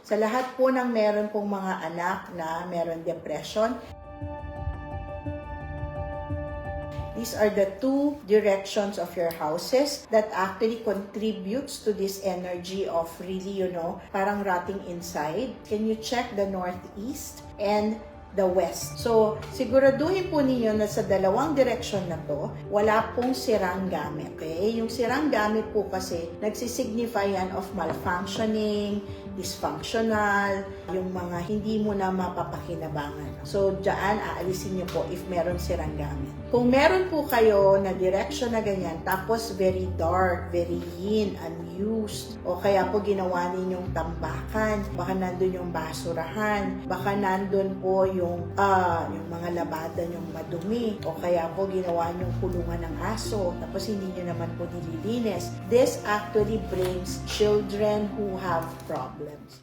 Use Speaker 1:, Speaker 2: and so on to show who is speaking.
Speaker 1: Sa lahat po ng meron pong mga anak na meron depression, these are the two directions of your houses that actually contributes to this energy of really, parang rotting inside. Can you check the northeast and the west? So, siguraduhin po ninyo na sa dalawang direksyon na to, wala pong sirang gamit. Okay? Yung sirang gamit po kasi, nagsisignify yan of malfunctioning, dysfunctional, yung mga hindi mo na mapapakinabangan. So, dyan, aalisin nyo po if meron sirang gamit. Kung meron po kayo na direction na ganyan, tapos very dark, very yin, unused, o kaya po ginawa ninyong tambakan, baka nandun yung basurahan, baka nandun po yung mga labada yung madumi, o kaya po ginawa nyong kulungan ng aso, tapos hindi nyo naman po nililinis. This actually brings children who have problems.